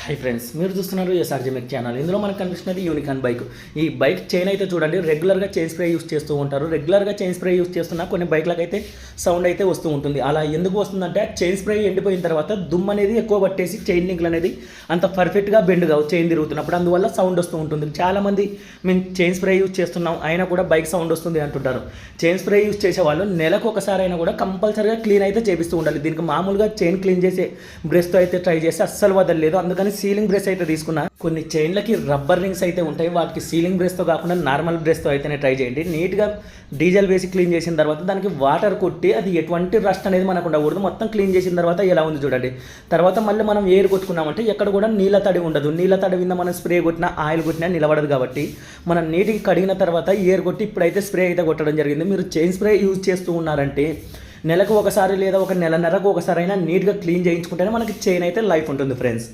Hi friends, మీరు చూస్తున్నారు SRJ మెక్ channel. ఇందులో మనకు కనిపిస్తున్నది యూనికాన్ బైక్. ఈ బైక్ చైన్ అయితే చూడండి, రెగ్యులర్గా చైన్ స్ప్రే యూస్ చేస్తూ ఉంటారు. రెగ్యులర్గా చైన్ స్ప్రే యూస్ చేస్తున్నా కొన్ని బైక్లకు అయితే సౌండ్ అయితే వస్తూ ఉంటుంది. అలా ఎందుకు వస్తుందంటే చైన్ స్ప్రే ఎండిపోయిన తర్వాత దుమ్ము అనేది ఎక్కువ పట్టేసి చైన్ లింక్లు అనేది అంత పర్ఫెక్ట్గా బెండ్ కావు చైన్ తిరుగుతున్నప్పుడు, అందువల్ల సౌండ్ వస్తూ ఉంటుంది. చాలామంది మేము చైన్ స్ప్రే యూస్ చేస్తున్నాం అయినా కూడా బైక్ సౌండ్ వస్తుంది అంటుంటారు. చైన్ స్ప్రే యూస్ చేసే వాళ్ళు నెలకు ఒకసారి అయినా కూడా కంపల్సరీగా క్లీన్ అయితే చేపిస్తూ ఉండాలి. దీనికి మామూలుగా చైన్ క్లీన్ చేసే బ్రష్తో అయితే ట్రై చేస్తే అస్సలు వదలలేదు. అందుకని సీలింగ్ బ్రష్ అయితే తీసుకున్నా. కొన్ని చైన్లకి రబ్బర్ రింగ్స్ అయితే ఉంటాయి, వాటికి సీలింగ్ బ్రష్తో కాకుండా నార్మల్ బ్రష్తో అయితేనే ట్రై చేయండి. నీట్గా డీజిల్ వేసి క్లీన్ చేసిన తర్వాత దానికి వాటర్ కొట్టి అది ఎటువంటి రస్ట్ అనేది మనకు ఉండకూడదు. మొత్తం క్లీన్ చేసిన తర్వాత ఎలా ఉంది చూడండి. తర్వాత మళ్ళీ మనం ఎయిర్ కొట్టుకున్నామంటే ఎక్కడ కూడా నీళ్ళ తడి ఉండదు. నీళ్ళ తడి వింద మనం స్ప్రే కొట్టినా ఆయిల్ కొట్టినా నిలబడదు. కాబట్టి మనం నీటికి కడిగిన తర్వాత ఎయిర్ కొట్టి ఇప్పుడైతే స్ప్రే అయితే కొట్టడం జరిగింది. మీరు చైన్ స్ప్రే యూజ్ చేస్తూ ఉన్నారంటే నెలకు ఒకసారి లేదా ఒక నెలన్నరకు ఒకసారి అయినా నీట్గా క్లీన్ చేయించుకుంటేనే మనకి చైన్ అయితే లైఫ్ ఉంటుంది ఫ్రెండ్స్.